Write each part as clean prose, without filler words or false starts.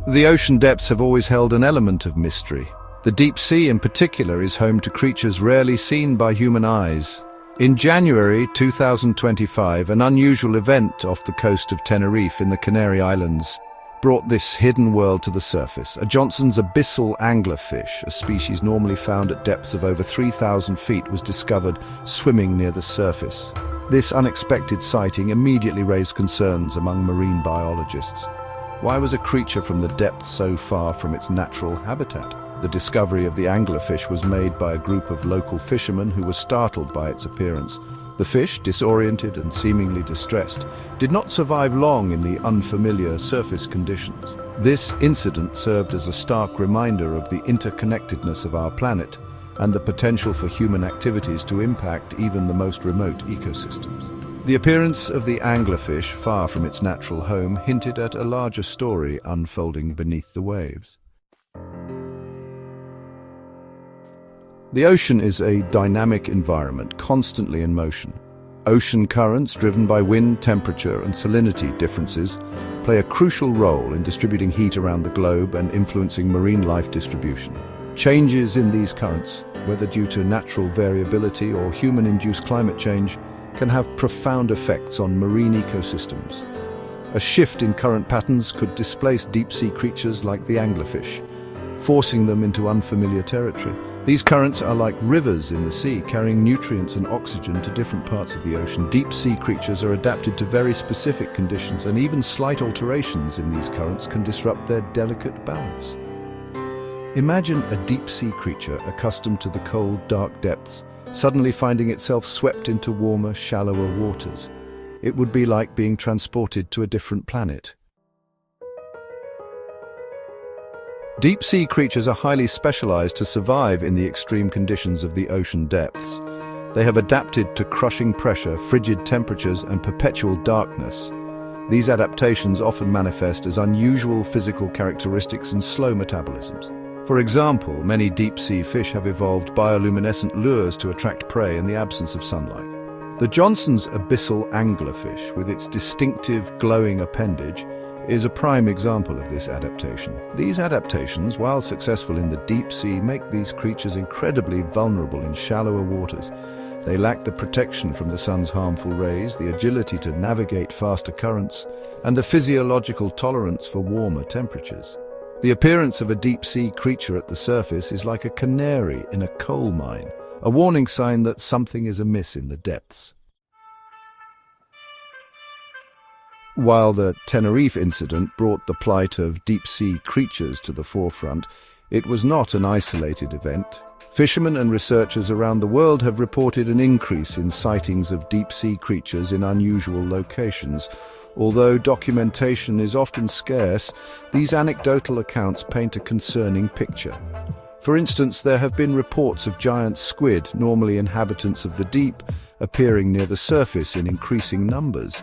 The ocean depths have always held an element of mystery. The deep sea in particular is home to creatures rarely seen by human eyes. In January 2025, an unusual event off the coast of Tenerife in the Canary Islands brought this hidden world to the surface. A Johnson's abyssal anglerfish, a species normally found at depths of over 3,000 feet, was discovered swimming near the surface. This unexpected sighting immediately raised concerns among marine biologists. Why was a creature from the depths so far from its natural habitat? The discovery of the anglerfish was made by a group of local fishermen who were startled by its appearance. The fish, disoriented and seemingly distressed, did not survive long in the unfamiliar surface conditions. This incident served as a stark reminder of the interconnectedness of our planet and the potential for human activities to impact even the most remote ecosystems. The appearance of the anglerfish, far from its natural home, hinted at a larger story unfolding beneath the waves. The ocean is a dynamic environment, constantly in motion. Ocean currents, driven by wind, temperature, and salinity differences, play a crucial role in distributing heat around the globe and influencing marine life distribution. Changes in these currents, whether due to natural variability or human-induced climate change, can have profound effects on marine ecosystems. A shift in current patterns could displace deep-sea creatures like the anglerfish, forcing them into unfamiliar territory. These currents are like rivers in the sea, carrying nutrients and oxygen to different parts of the ocean. Deep-sea creatures are adapted to very specific conditions, and even slight alterations in these currents can disrupt their delicate balance. Imagine a deep-sea creature accustomed to the cold, dark depths, suddenly finding itself swept into warmer, shallower waters. It would be like being transported to a different planet. Deep-sea creatures are highly specialized to survive in the extreme conditions of the ocean depths. They have adapted to crushing pressure, frigid temperatures, and perpetual darkness. These adaptations often manifest as unusual physical characteristics and slow metabolisms. For example, many deep-sea fish have evolved bioluminescent lures to attract prey in the absence of sunlight. The Johnson's abyssal anglerfish, with its distinctive glowing appendage, is a prime example of this adaptation. These adaptations, while successful in the deep sea, make these creatures incredibly vulnerable in shallower waters. They lack the protection from the sun's harmful rays, the agility to navigate faster currents, and the physiological tolerance for warmer temperatures. The appearance of a deep-sea creature at the surface is like a canary in a coal mine, a warning sign that something is amiss in the depths. While the Tenerife incident brought the plight of deep-sea creatures to the forefront, it was not an isolated event. Fishermen and researchers around the world have reported an increase in sightings of deep-sea creatures in unusual locations. Although documentation is often scarce, these anecdotal accounts paint a concerning picture. For instance, there have been reports of giant squid, normally inhabitants of the deep, appearing near the surface in increasing numbers.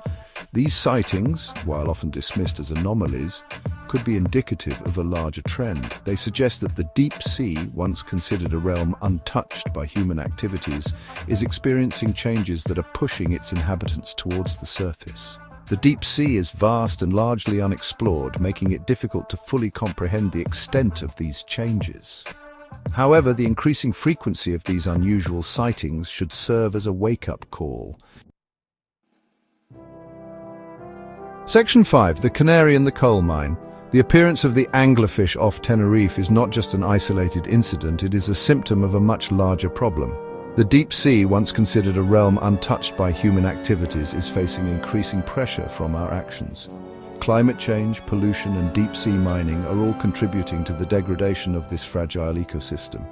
These sightings, while often dismissed as anomalies, could be indicative of a larger trend. They suggest that the deep sea, once considered a realm untouched by human activities, is experiencing changes that are pushing its inhabitants towards the surface. The deep sea is vast and largely unexplored, making it difficult to fully comprehend the extent of these changes. However, the increasing frequency of these unusual sightings should serve as a wake-up call. Section 5. The Canary and the Coal Mine. The appearance of the anglerfish off Tenerife is not just an isolated incident, it is a symptom of a much larger problem. The deep sea, once considered a realm untouched by human activities, is facing increasing pressure from our actions. Climate change, pollution, and deep-sea mining are all contributing to the degradation of this fragile ecosystem.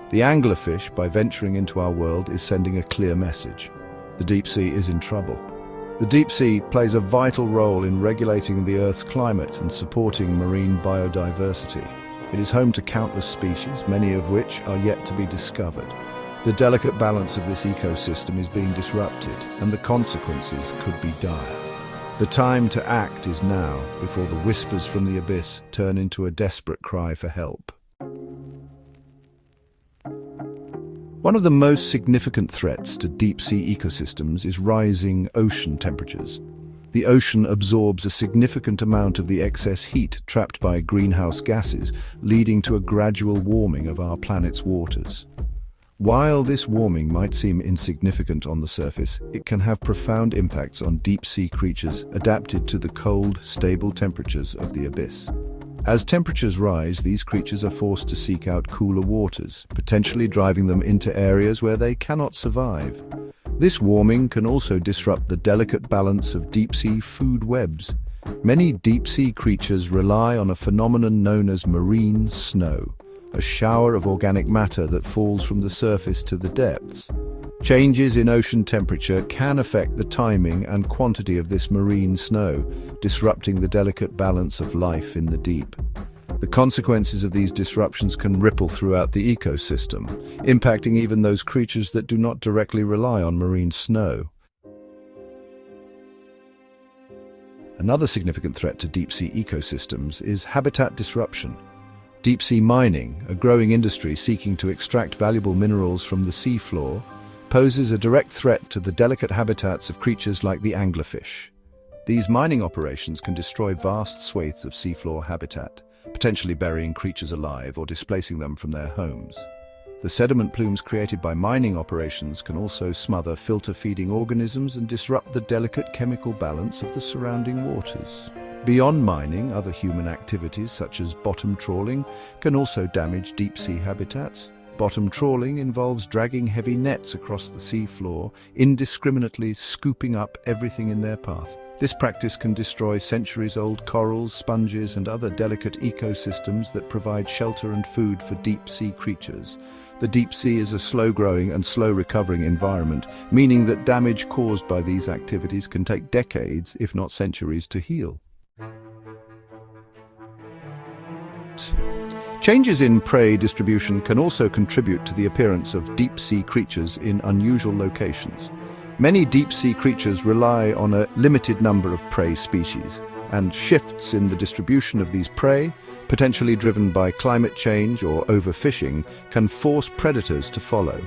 The anglerfish, by venturing into our world, is sending a clear message. The deep sea is in trouble. The deep sea plays a vital role in regulating the Earth's climate and supporting marine biodiversity. It is home to countless species, many of which are yet to be discovered. The delicate balance of this ecosystem is being disrupted, and the consequences could be dire. The time to act is now, before the whispers from the abyss turn into a desperate cry for help. One of the most significant threats to deep-sea ecosystems is rising ocean temperatures. The ocean absorbs a significant amount of the excess heat trapped by greenhouse gases, leading to a gradual warming of our planet's waters. While this warming might seem insignificant on the surface, it can have profound impacts on deep-sea creatures adapted to the cold, stable temperatures of the abyss. As temperatures rise, these creatures are forced to seek out cooler waters, potentially driving them into areas where they cannot survive. This warming can also disrupt the delicate balance of deep-sea food webs. Many deep-sea creatures rely on a phenomenon known as marine snow, a shower of organic matter that falls from the surface to the depths. Changes in ocean temperature can affect the timing and quantity of this marine snow, disrupting the delicate balance of life in the deep. The consequences of these disruptions can ripple throughout the ecosystem, impacting even those creatures that do not directly rely on marine snow. Another significant threat to deep-sea ecosystems is habitat disruption. Deep-sea mining, a growing industry seeking to extract valuable minerals from the seafloor, poses a direct threat to the delicate habitats of creatures like the anglerfish. These mining operations can destroy vast swathes of seafloor habitat, potentially burying creatures alive or displacing them from their homes. The sediment plumes created by mining operations can also smother filter-feeding organisms and disrupt the delicate chemical balance of the surrounding waters. Beyond mining, other human activities such as bottom trawling can also damage deep-sea habitats. Bottom trawling involves dragging heavy nets across the seafloor, indiscriminately scooping up everything in their path. This practice can destroy centuries-old corals, sponges, and other delicate ecosystems that provide shelter and food for deep-sea creatures. The deep sea is a slow-growing and slow-recovering environment, meaning that damage caused by these activities can take decades, if not centuries, to heal. Changes in prey distribution can also contribute to the appearance of deep-sea creatures in unusual locations. Many deep-sea creatures rely on a limited number of prey species, and shifts in the distribution of these prey, potentially driven by climate change or overfishing, can force predators to follow.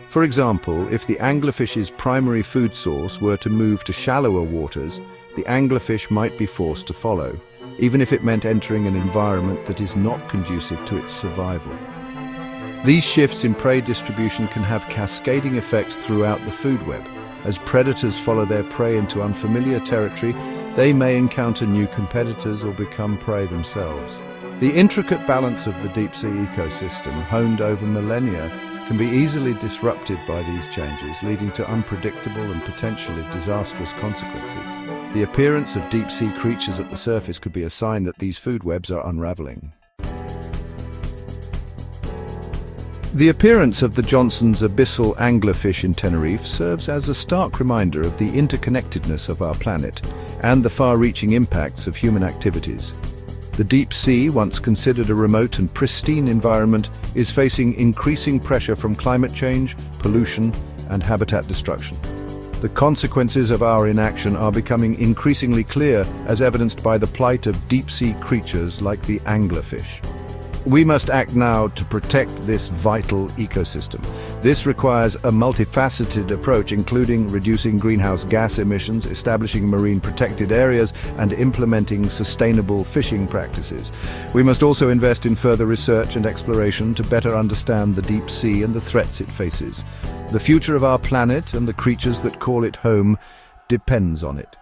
For example, if the anglerfish's primary food source were to move to shallower waters, the anglerfish might be forced to follow, even if it meant entering an environment that is not conducive to its survival. These shifts in prey distribution can have cascading effects throughout the food web. As predators follow their prey into unfamiliar territory, they may encounter new competitors or become prey themselves. The intricate balance of the deep-sea ecosystem, honed over millennia, can be easily disrupted by these changes, leading to unpredictable and potentially disastrous consequences. The appearance of deep-sea creatures at the surface could be a sign that these food webs are unraveling. The appearance of the Johnson's abyssal anglerfish in Tenerife serves as a stark reminder of the interconnectedness of our planet and the far-reaching impacts of human activities. The deep sea, once considered a remote and pristine environment, is facing increasing pressure from climate change, pollution, and habitat destruction. The consequences of our inaction are becoming increasingly clear, as evidenced by the plight of deep-sea creatures like the anglerfish. We must act now to protect this vital ecosystem. This requires a multifaceted approach, including reducing greenhouse gas emissions, establishing marine protected areas, and implementing sustainable fishing practices. We must also invest in further research and exploration to better understand the deep sea and the threats it faces. The future of our planet and the creatures that call it home depends on it.